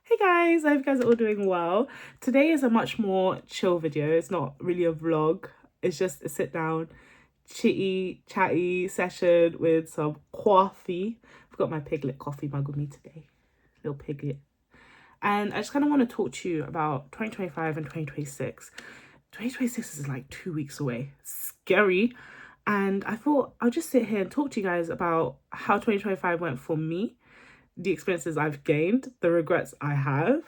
Hey guys, I hope you guys are all doing well. Today is a much more chill video. It's not really a vlog. It's just a sit down, chitty, chatty session with some coffee. I've got my piglet coffee mug with me today. Little piglet. And I just kind of want to talk to you about 2025 and 2026. 2026 is like 2 weeks away. Scary. And I thought I'll just sit here and talk to you guys about how 2025 went for me, the experiences I've gained, the regrets I have,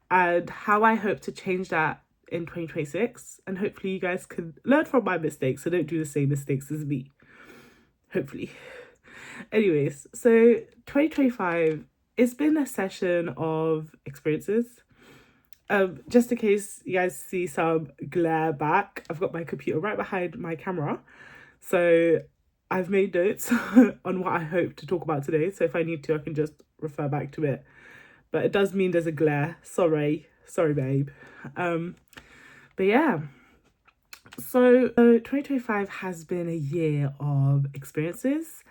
and how I hope to change that in 2026. And hopefully you guys can learn from my mistakes, so don't do the same mistakes as me. Hopefully. Anyways, so 2025, it's been a session of experiences. Just in case you guys see some glare back, I've got my computer right behind my camera. So I've made notes on what I hope to talk about today. So if I need to, I can just refer back to it. But it does mean there's a glare. Sorry, babe. But yeah. So 2025 has been a year of experiences.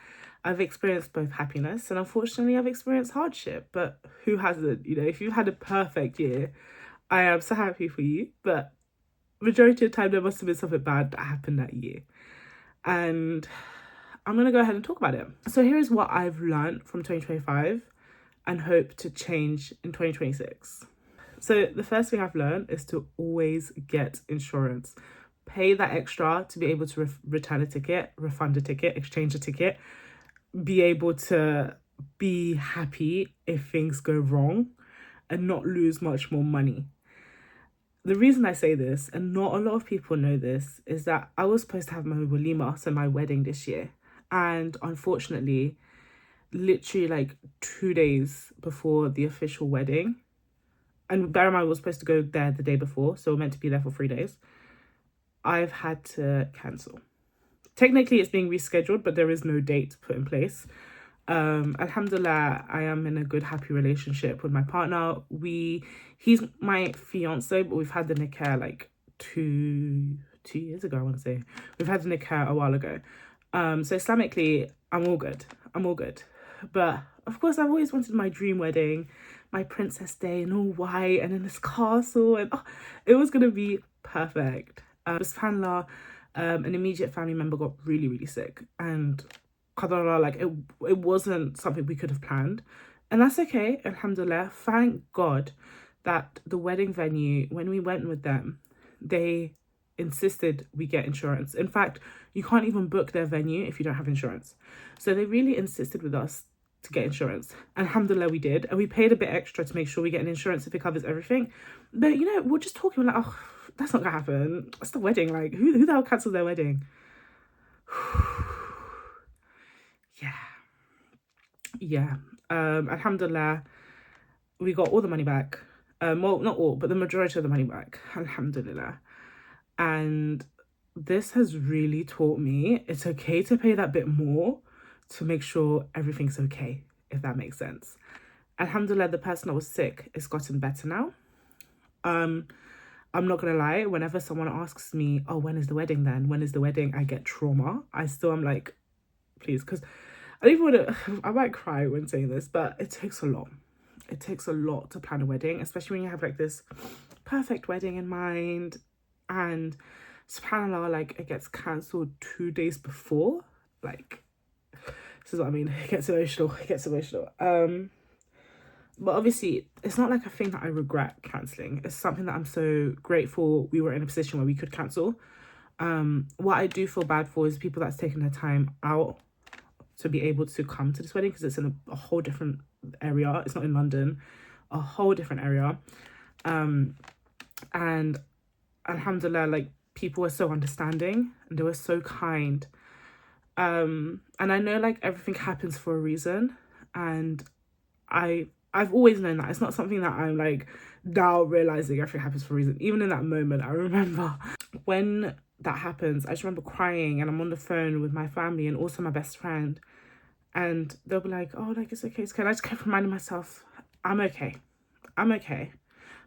I've experienced both happiness and unfortunately I've experienced hardship. But who hasn't? You know, if you've had a perfect year, I am so happy for you. But majority of the time there must have been something bad that happened that year. And I'm going to go ahead and talk about it. So here is what I've learned from 2025 and hope to change in 2026. So the first thing I've learned is to always get insurance. Pay that extra to be able to return a ticket, refund a ticket, exchange a ticket, be able to be happy if things go wrong and not lose much more money. The reason I say this, and not a lot of people know this, is that I was supposed to have my walima, so my wedding this year. And unfortunately, literally like 2 days before the official wedding, and bear in mind, we were supposed to go there the day before, so we're meant to be there for 3 days, I've had to cancel. Technically, it's being rescheduled, but there is no date put in place. Alhamdulillah, I am in a good, happy relationship with my partner. He's my fiance, but we've had the nikah like two years ago, I want to say. We've had the nikah a while ago. So Islamically, I'm all good. But of course, I've always wanted my dream wedding, my princess day in all white and in this castle, and it was gonna be perfect. SubhanAllah, an immediate family member got really, really sick, and qadarullah, like it wasn't something we could have planned, and that's okay. Alhamdulillah, thank God that the wedding venue, when we went with them, they insisted we get insurance. In fact, you can't even book their venue if you don't have insurance. So they really insisted with us to get insurance. Alhamdulillah, we did, and we paid a bit extra to make sure we get an insurance if it covers everything. But you know, we're just talking, we're like, oh, that's not gonna happen. It's the wedding. Like, who the hell cancelled their wedding? Yeah. Alhamdulillah, we got all the money back. Well, not all, but the majority of the money back. Alhamdulillah. And this has really taught me it's okay to pay that bit more to make sure everything's okay, if that makes sense. Alhamdulillah, the person that was sick has gotten better now. I'm not gonna lie, whenever someone asks me, oh, when is the wedding then? When is the wedding? I get trauma. I still am like, please, because I don't even want to, I might cry when saying this, but it takes a lot. It takes a lot to plan a wedding, especially when you have like this perfect wedding in mind. And subhanAllah, like it gets cancelled 2 days before. Like, this is what I mean. It gets emotional. But obviously, it's not like a thing that I regret cancelling. It's something that I'm so grateful we were in a position where we could cancel. What I do feel bad for is people that's taken their time out to be able to come to this wedding, because it's in a whole different area. It's not in London, a whole different area. And alhamdulillah, like people were so understanding and they were so kind. And I know like everything happens for a reason, and I've always known that. It's not something that I'm like now realizing everything happens for a reason. Even in that moment, I remember when that happens, I just remember crying, and I'm on the phone with my family and also my best friend, and they'll be like, oh, like it's okay, and I just kept reminding myself, I'm okay.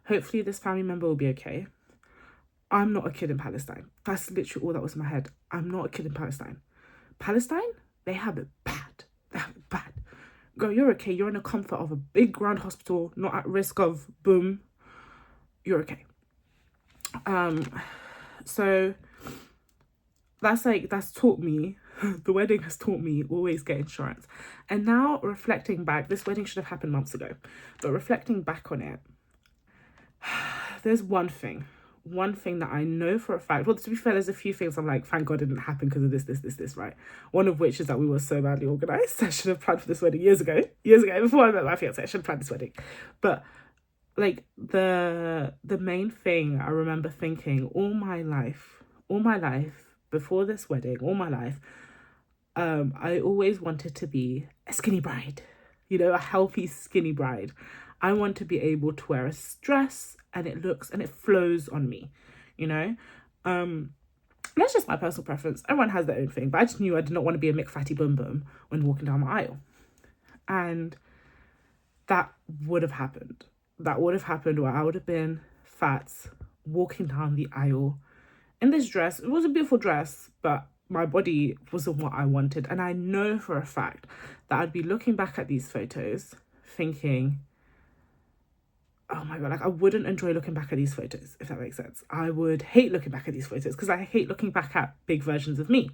Hopefully this family member will be okay. I'm not a kid in Palestine. That's literally all that was in my head. I'm not a kid in Palestine. Palestine, they have it bad. Girl, you're okay. You're in the comfort of a big grand hospital, not at risk of boom. You're okay. So that's taught me, the wedding has taught me always get insurance. And now reflecting back, this wedding should have happened months ago, but reflecting back on it, there's one thing that I know for a fact. Well, to be fair, there's a few things I'm like, thank God it didn't happen because of this, right? One of which is that we were so badly organized. I should have planned for this wedding years ago, before I met my fiance. I should have planned this wedding. But like the main thing I remember thinking all my life before this wedding, all my life, I always wanted to be a skinny bride, a healthy skinny bride. I want to be able to wear a dress and it looks and it flows on me, that's just my personal preference. Everyone has their own thing, but I just knew I did not want to be a McFatty Bum Bum when walking down my aisle. And that would have happened. That would have happened where I would have been fat, walking down the aisle in this dress. It was a beautiful dress, but my body wasn't what I wanted. And I know for a fact that I'd be looking back at these photos thinking, oh my God, like I wouldn't enjoy looking back at these photos, if that makes sense. I would hate looking back at these photos because I hate looking back at big versions of me.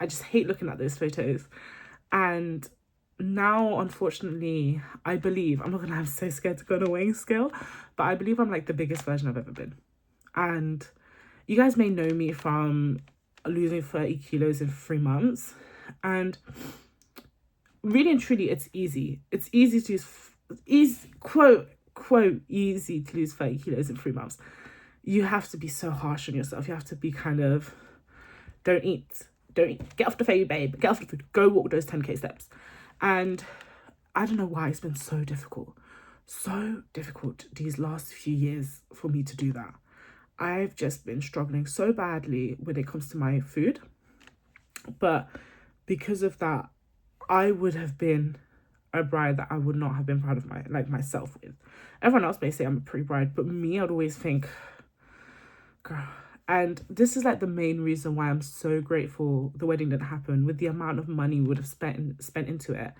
I just hate looking at those photos. And now, unfortunately, I believe, I'm not gonna, I'm so scared to go on a weighing scale, but I believe I'm like the biggest version I've ever been. And you guys may know me from losing 30 kilos in 3 months. And really and truly, it's easy. It's easy to use, quote, easy to lose 30 kilos in 3 months. You have to be so harsh on yourself. You have to be kind of, don't eat, get off the food, babe, get off the food, go walk those 10k steps. And I don't know why it's been so difficult these last few years for me to do that. I've just been struggling so badly when it comes to my food. But because of that, I would have been a bride that I would not have been proud of myself with. Everyone else may say I'm a pretty bride, but me, I'd always think, girl. And this is like the main reason why I'm so grateful the wedding didn't happen, with the amount of money we would have spent into it.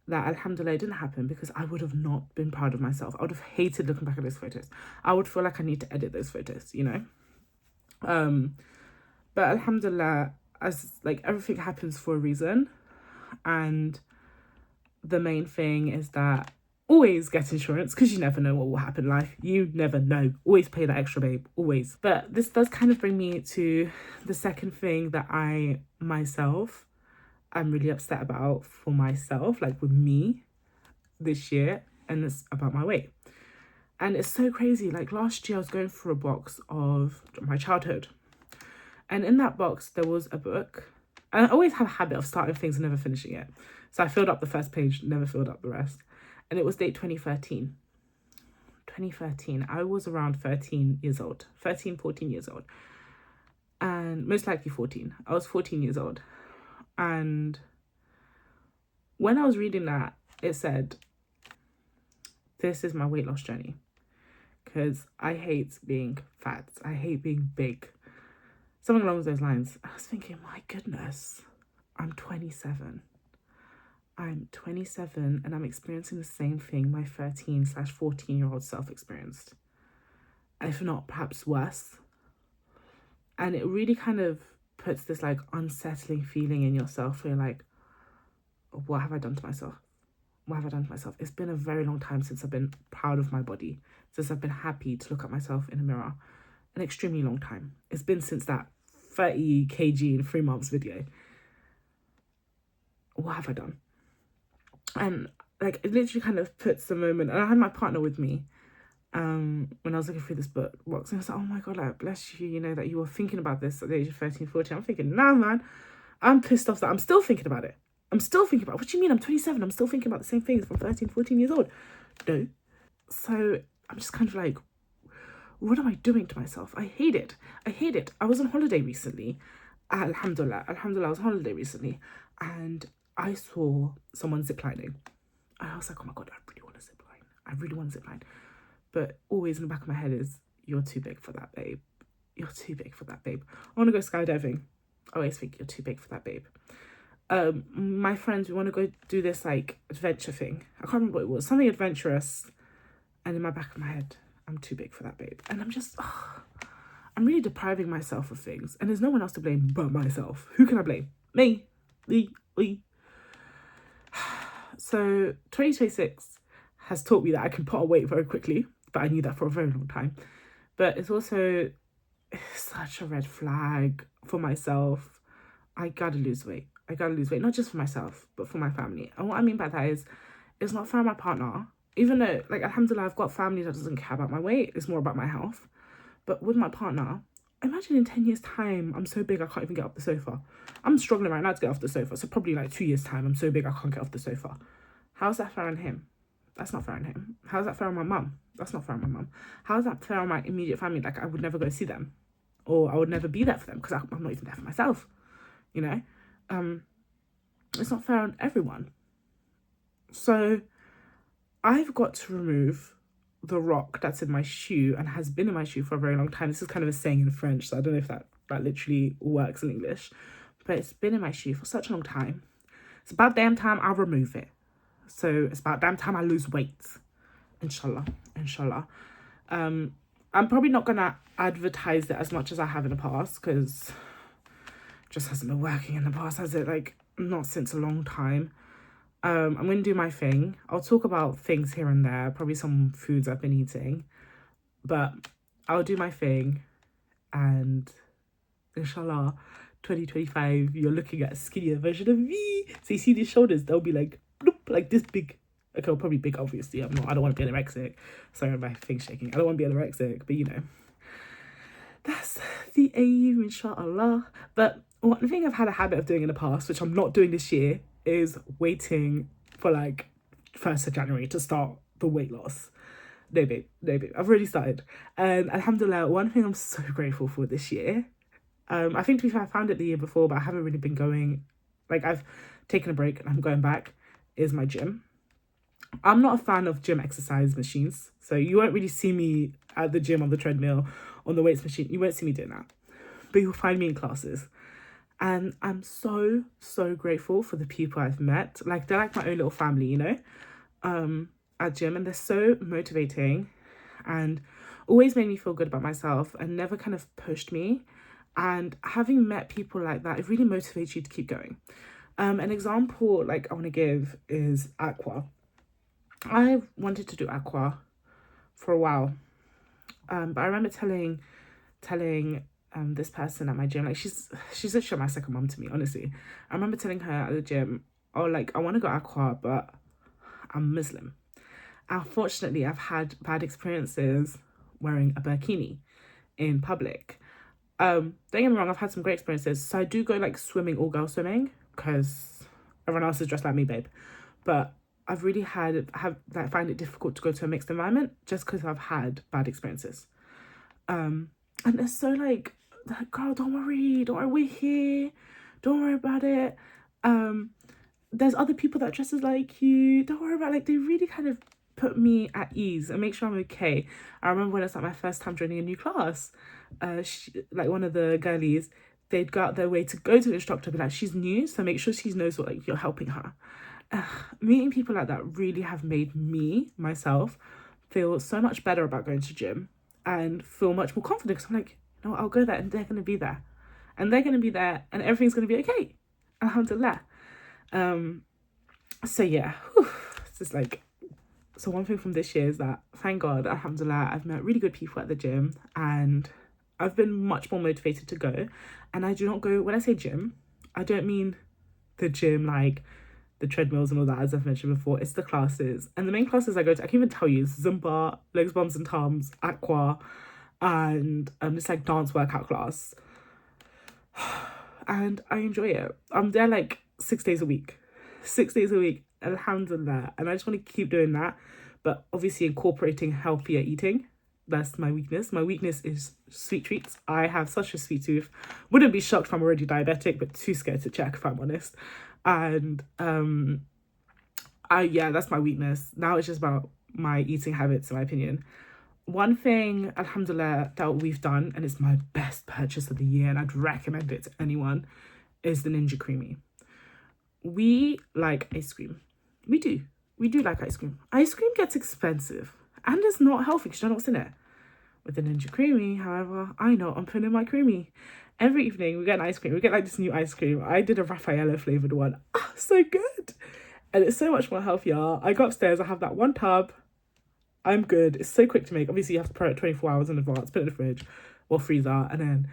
That alhamdulillah it didn't happen, because I would have not been proud of myself. I would have hated looking back at those photos. I would feel like I need to edit those photos, But alhamdulillah, as like everything happens for a reason. And the main thing is that always get insurance, because you never know what will happen in life. You never know. Always pay that extra, babe. Always. But this does kind of bring me to the second thing that I'm really upset about for myself, like with me this year, and it's about my weight. And it's so crazy. Like last year I was going through a box of my childhood, and in that box there was a book. And I always have a habit of starting things and never finishing it. So I filled up the first page, never filled up the rest. And it was date 2013. 2013. I was around 13 years old. 13, 14 years old. And most likely 14. I was 14 years old. And when I was reading that, it said, this is my weight loss journey. Because I hate being fat. I hate being big. Something along those lines. I was thinking, my goodness, I'm 27. I'm 27 and I'm experiencing the same thing my 13/14-year-old self experienced. If not, perhaps worse. And it really kind of puts this like unsettling feeling in yourself where you're like, what have I done to myself? What have I done to myself? It's been a very long time since I've been proud of my body, since I've been happy to look at myself in a mirror. An extremely long time. It's been since that 30 kg in 3 months video. What have I done? And like it literally kind of puts the moment, and I had my partner with me when I was looking through this book box, and I was like, oh my God, like bless you, that you were thinking about this at the age of 13, 14. I'm thinking, nah man, I'm pissed off that I'm still thinking about it. What do you mean? I'm 27, I'm still thinking about the same things from 13, 14 years old. No. So I'm just kind of like, what am I doing to myself? I hate it. I was on holiday recently. Alhamdulillah, I was on holiday recently, and I saw someone ziplining. And I was like, oh my God, I really want to zipline. But always in the back of my head is, you're too big for that, babe. I want to go skydiving. I always think you're too big for that, babe. my friends, we want to go do this like adventure thing. I can't remember what it was, something adventurous. And in my back of my head, I'm too big for that, babe. And I'm really depriving myself of things. And there's no one else to blame but myself. Who can I blame? Me. Me. So 2026 has taught me that I can put on weight very quickly. But I knew that for a very long time. But it's also such a red flag for myself. I gotta lose weight. Not just for myself, but for my family. And what I mean by that is, it's not for my partner. Even though, like, alhamdulillah, I've got family that doesn't care about my weight. It's more about my health. But with my partner, imagine in 10 years' time, I'm so big I can't even get off the sofa. I'm struggling right now to get off the sofa. So probably like 2 years' time, I'm so big I can't get off the sofa. How's that fair on him? That's not fair on him. How's that fair on my mum? That's not fair on my mum. How's that fair on my immediate family? Like, I would never go see them. Or I would never be there for them because I'm not even there for myself. You know? It's not fair on everyone. So I've got to remove the rock that's in my shoe and has been in my shoe for a very long time. This is kind of a saying in French, so I don't know if that literally works in English. But it's been in my shoe for such a long time. It's about damn time I remove it. So it's about damn time I lose weight. Inshallah. I'm probably not going to advertise it as much as I have in the past because it just hasn't been working in the past, has it? Like, not since a long time. I'm going to do my thing. I'll talk about things here and there, probably some foods I've been eating. But I'll do my thing. And inshallah, 2025, you're looking at a skinnier version of me. So you see these shoulders, they'll be like, bloop, like this big. Okay, well, probably big, obviously. I don't want to be anorexic. Sorry, my thing's shaking. I don't want to be anorexic, but you know. That's the aim, inshallah. But one thing I've had a habit of doing in the past, which I'm not doing this year, is waiting for like 1st of January to start the weight loss. No babe, I've already started. And alhamdulillah, one thing I'm so grateful for this year, I think I found it the year before, but I haven't really been going, like I've taken a break and I'm going back, is my gym. I'm not a fan of gym exercise machines, so you won't really see me at the gym on the treadmill, on the weights machine. You won't see me doing that, but you'll find me in classes. And I'm so grateful for the people I've met. Like, they're like my own little family, you know, at gym. And they're so motivating and always made me feel good about myself and never kind of pushed me. And having met people like that, it really motivates you to keep going. An example, like, I want to give is aqua. I wanted to do aqua for a while. But I remember telling this person at my gym, like she's literally my second mom to me, honestly. I remember telling her at the gym, oh, like, I want to go aqua, but I'm Muslim. Unfortunately, I've had bad experiences wearing a burkini in public. Don't get me wrong, I've had some great experiences. So I do go like swimming, all girl swimming, because everyone else is dressed like me, babe. But I've really find it difficult to go to a mixed environment just because I've had bad experiences. And they're so like, girl, don't worry, we're here, don't worry about it. There's other people that dresses like you, don't worry about it. Like, they really kind of put me at ease and make sure I'm okay. I remember when it's like my first time joining a new class, like one of the girlies, they'd go out their way to go to the instructor and be like, she's new, so make sure she knows what, like, you're helping her. Meeting people like that really have made myself feel so much better about going to gym and feel much more confident, because I'm like, no, I'll go there and they're going to be there and everything's going to be okay, alhamdulillah. So yeah, it's just like, so one thing from this year is that, thank God, alhamdulillah, I've met really good people at the gym and I've been much more motivated to go. And I do not go, when I say gym, I don't mean the gym like the treadmills and all that, as I've mentioned before. It's the classes. And the main classes I go to, I can even tell you, Zumba, legs, bums and tums, aqua, and it's like dance workout class. And I enjoy it. I'm there like 6 days a week. 6 days a week, alhamdulillah. And I just want to keep doing that. But obviously incorporating healthier eating. That's my weakness. My weakness is sweet treats. I have such a sweet tooth. Wouldn't be shocked if I'm already diabetic, but too scared to check, if I'm honest. And that's my weakness. Now it's just about my eating habits, in my opinion. One thing, alhamdulillah, that we've done, and it's my best purchase of the year, and I'd recommend it to anyone, is the Ninja Creamy. we like ice cream. We do. We do like ice cream. Ice cream gets expensive and it's not healthy because you know what's in it. With the Ninja Creamy, however, I know I'm putting in my creamy. Every evening we get an ice cream. We get like this new ice cream. I did a Raffaello flavoured one. Ah, so good. And it's so much more healthier. I go upstairs, I have that one tub. I'm good. It's so quick to make. Obviously, you have to prep it 24 hours in advance, put it in the fridge or freezer, and then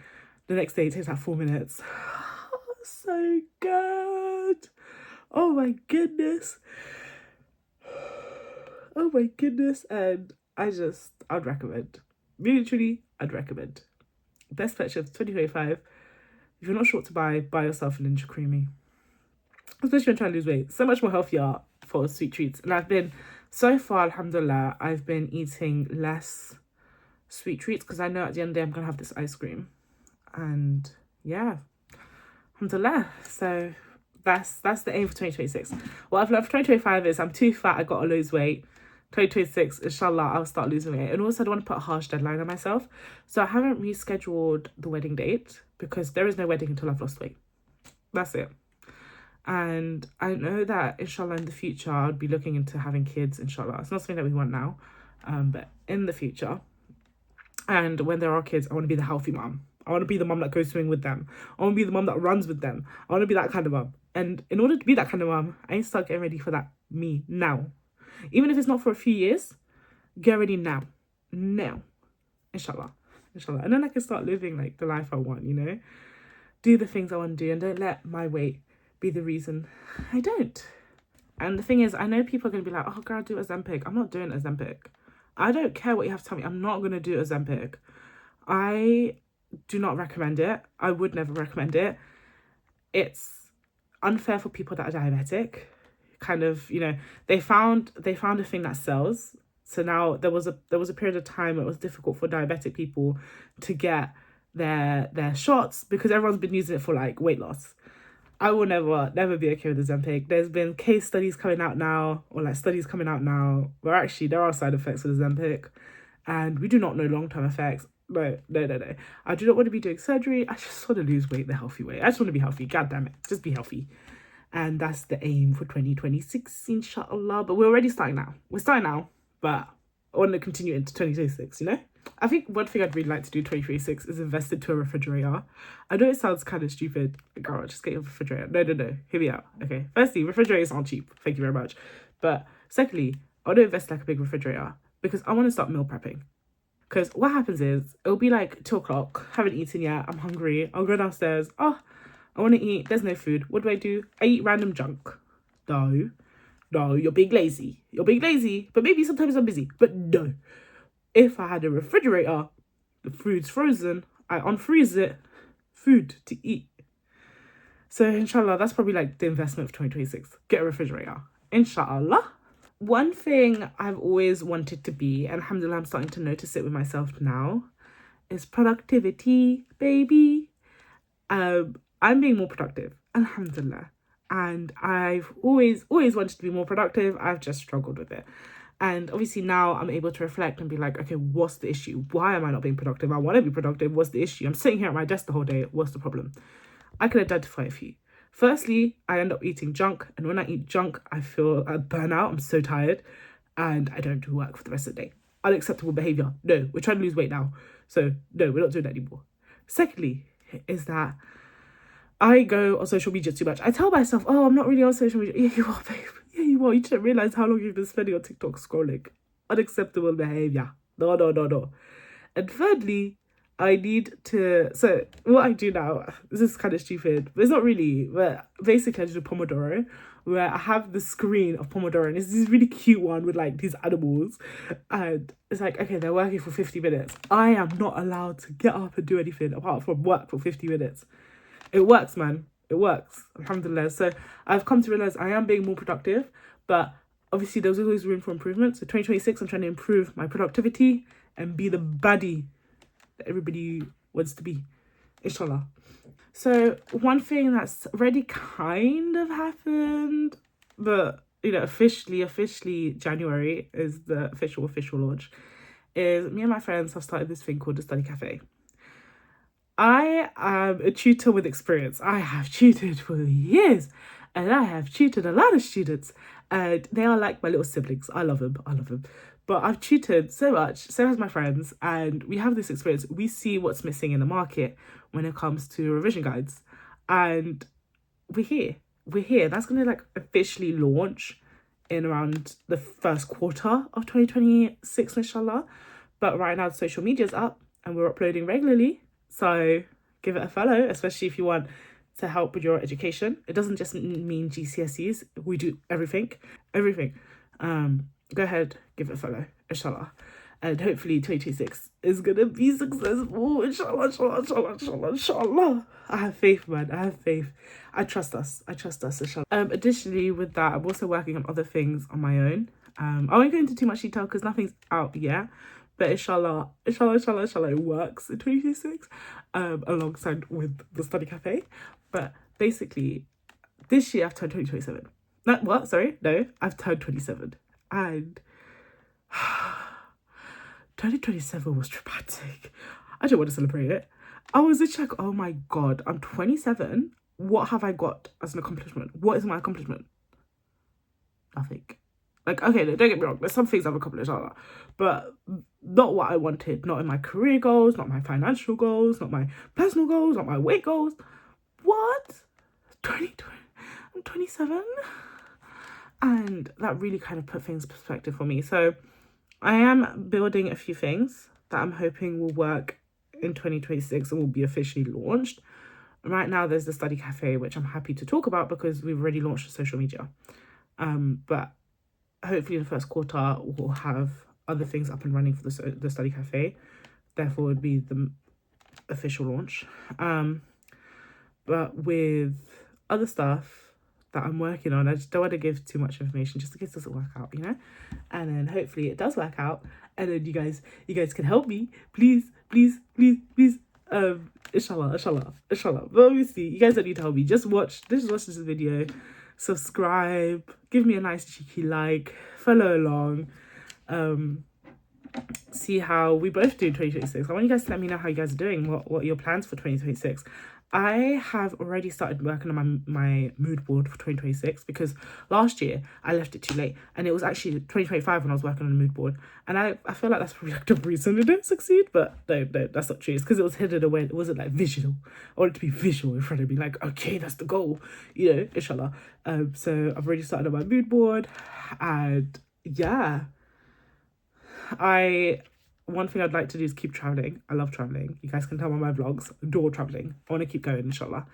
the next day it takes like 4 minutes. So good. Oh my goodness. Oh my goodness. And I'd recommend. Really, truly, I'd recommend. Best purchase 2025. If you're not sure what to buy yourself a Ninja Creamy. Especially when trying to lose weight. So much more healthier for sweet treats. And I've been, so far, alhamdulillah, I've been eating less sweet treats because I know at the end of the day I'm going to have this ice cream. And yeah, alhamdulillah. So that's the aim for 2026. What I've learned for 2025 is I'm too fat, I got to lose weight. 2026, inshallah, I'll start losing weight. And also I don't want to put a harsh deadline on myself. So I haven't rescheduled the wedding date because there is no wedding until I've lost weight. That's it. And I know that inshallah in the future I'll be looking into having kids, inshallah. It's not something that we want now, but in the future. And when there are kids, I want to be the healthy mom. I want to be the mom that goes swimming with them. I want to be the mom that runs with them. I want to be that kind of mom. And in order to be that kind of mom, I need to start getting ready for that me now. Even if it's not for a few years, get ready now. Now. Inshallah. Inshallah. And then I can start living like the life I want, you know? Do the things I want to do and don't let my weight be the reason I don't. And the thing is, I know people are going to be like, oh, girl, do Ozempic. I'm not doing Ozempic. I don't care what you have to tell me. I'm not going to do Ozempic. I do not recommend it. I would never recommend it. It's unfair for people that are diabetic. Kind of, you know, they found a thing that sells. So now there was a period of time where it was difficult for diabetic people to get their shots because everyone's been using it for like weight loss. I will never be okay with Ozempic. There's been case studies coming out now, or like studies coming out now, where actually there are side effects with Ozempic, and we do not know long-term effects. No. I do not want to be doing surgery. I just want to lose weight the healthy way. I just want to be healthy. God damn it. Just be healthy. And that's the aim for 2026, inshallah. But we're already starting now. We're starting now, but I want to continue into 2026, you know? I think one thing I'd really like to do 2026 is invest into a refrigerator. I know it sounds kind of stupid. Like, oh, just get a refrigerator. No. Hear me out. Okay. Firstly, refrigerators aren't cheap. Thank you very much. But secondly, I want to invest like a big refrigerator because I want to start meal prepping. Because what happens is, it'll be like 2 o'clock, haven't eaten yet, I'm hungry. I'll go downstairs. Oh, I want to eat. There's no food. What do? I eat random junk. No, you're being lazy. But maybe sometimes I'm busy. But no. If I had a refrigerator, the food's frozen, I unfreeze it, food to eat. So inshallah, that's probably like the investment for 2026. Get a refrigerator. Inshallah. One thing I've always wanted to be, and alhamdulillah I'm starting to notice it with myself now, is productivity, baby. I'm being more productive, alhamdulillah. And I've always wanted to be more productive. I've just struggled with it. And obviously now I'm able to reflect and be like, okay, what's the issue? Why am I not being productive? I want to be productive. What's the issue? I'm sitting here at my desk the whole day. What's the problem? I can identify a few. Firstly, I end up eating junk. And when I eat junk, I feel a burnout. I'm so tired. And I don't do work for the rest of the day. Unacceptable behavior. No, we're trying to lose weight now. So no, we're not doing that anymore. Secondly, is that I go on social media too much. I tell myself, oh, I'm not really on social media. Yeah, you are, babe. Yeah, you are. You didn't realise how long you've been spending on TikTok scrolling. Unacceptable behaviour. No. And thirdly, I need to... So, what I do now, this is kind of stupid, but it's not really. But basically, I do Pomodoro, where I have the screen of Pomodoro, and it's this really cute one with, like, these animals. And it's like, okay, they're working for 50 minutes. I am not allowed to get up and do anything apart from work for 50 minutes. It works, man. It works. Alhamdulillah. So I've come to realise I am being more productive, but obviously there's always room for improvement. So 2026, I'm trying to improve my productivity and be the baddie that everybody wants to be. Inshallah. So one thing that's already kind of happened, but, you know, officially January is the official launch, is me and my friends have started this thing called the Study Cafe. I am a tutor with experience. I have tutored for years. and I have tutored a lot of students, and they are like my little siblings. I love them. I love them. But I've tutored so much, so has my friends, and we have this experience. We see what's missing in the market when it comes to revision guides, and we're here. We're here. That's gonna like officially launch in around the first quarter of 2026, inshallah. But right now, the social media's up and we're uploading regularly. So give it a follow, especially if you want to help with your education. It doesn't just mean GCSEs. We do everything, everything. Go ahead, give it a follow, inshallah. And hopefully 2026 is gonna be successful. Inshallah, inshallah, inshallah, inshallah, inshallah. I have faith, man. I have faith. I trust us. I trust us, inshallah. Additionally, with that, I'm also working on other things on my own. I won't go into too much detail because nothing's out yet. But inshallah, inshallah, inshallah, inshallah, it works in 2026, alongside with the study cafe. But basically, this year I've turned 2027. No, what? Sorry, no, I've turned 27, and 2027 was traumatic. I don't want to celebrate it. I was just like, oh my god, I'm 27. What have I got as an accomplishment? What is my accomplishment? Nothing. Like, okay, don't get me wrong, there's some things I've accomplished, but not what I wanted. Not in my career goals, not my financial goals, not my personal goals, not my weight goals. What? 2020? I'm 27? And that really kind of put things in perspective for me. So I am building a few things that I'm hoping will work in 2026 and will be officially launched. Right now, there's the study cafe, which I'm happy to talk about because we've already launched the social media. But hopefully in the first quarter, we'll have other things up and running for the study cafe. Therefore, it would be the official launch. But with other stuff that I'm working on, I just don't want to give too much information just in case it doesn't work out, you know? And then hopefully it does work out, and then you guys can help me. Please, please, please, please. Inshallah, inshallah, inshallah. But obviously, you guys don't need to help me. Just watch this video, subscribe, give me a nice cheeky like, follow along. See how we both do in 2026. I want you guys to let me know how you guys are doing. What are your plans for 2026? I have already started working on my mood board for 2026 because last year I left it too late, and it was actually 2025 when I was working on the mood board, and I feel like that's probably like the reason it didn't succeed. But no, that's not true. It's because it was hidden away. It wasn't like visual. I wanted it to be visual in front of me, like, okay, that's the goal, you know, inshallah. So I've already started on my mood board, and yeah, one thing I'd like to do is keep traveling. I love traveling. You guys can tell by my vlogs, adore traveling. I want to keep going, inshallah.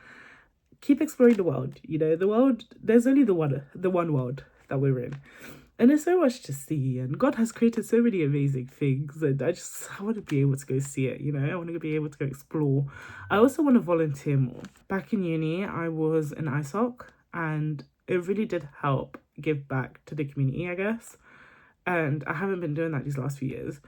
Keep exploring the world. You know, the world, there's only the one world that we're in. And there's so much to see, and God has created so many amazing things, and I want to be able to go see it, you know? I want to be able to go explore. I also want to volunteer more. Back in uni, I was an ISOC, and it really did help give back to the community, I guess. And I haven't been doing that these last few years.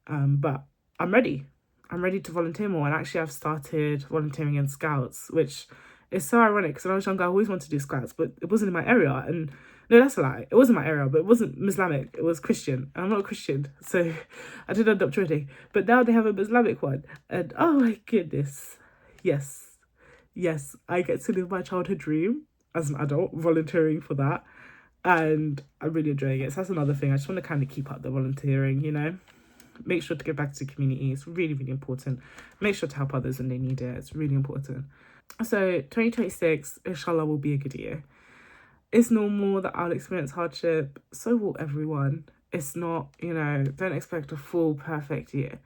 But I'm ready. I'm ready to volunteer more. And actually, I've started volunteering in Scouts, which is so ironic because when I was younger, I always wanted to do Scouts, but it wasn't in my area. And no, that's a lie. It wasn't my area, but it wasn't Islamic. It was Christian. And I'm not a Christian, so I didn't end up joining. But now they have an Islamic one. And oh my goodness. Yes, I get to live my childhood dream as an adult, volunteering for that. And I'm really enjoying it. So that's another thing. I just want to kind of keep up the volunteering, you know? Make sure to give back to the community. It's really, really important. Make sure to help others when they need it. It's really important. So 2026, inshallah, will be a good year. It's normal that I'll experience hardship. So will everyone. It's not, you know, don't expect a full, perfect year.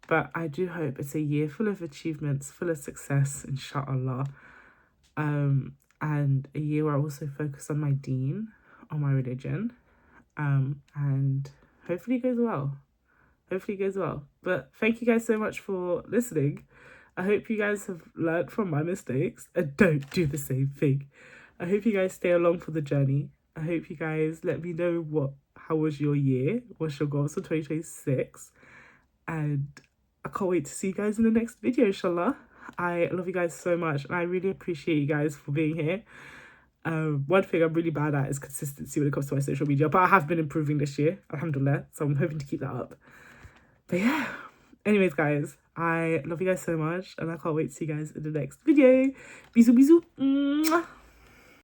But I do hope it's a year full of achievements, full of success, inshallah. And a year where I also focus on my deen, on my religion. And hopefully it goes well. Hopefully it goes well. But thank you guys so much for listening. I hope you guys have learned from my mistakes and don't do the same thing. I hope you guys stay along for the journey. I hope you guys let me know how was your year, what's your goals for 2026. And I can't wait to see you guys in the next video, inshallah. I love you guys so much, and I really appreciate you guys for being here. One thing I'm really bad at is consistency when it comes to my social media, but I have been improving this year, alhamdulillah, so I'm hoping to keep that up. But yeah, anyways guys, I love you guys so much, and I can't wait to see you guys in the next video. Bisous bisous. Mwah.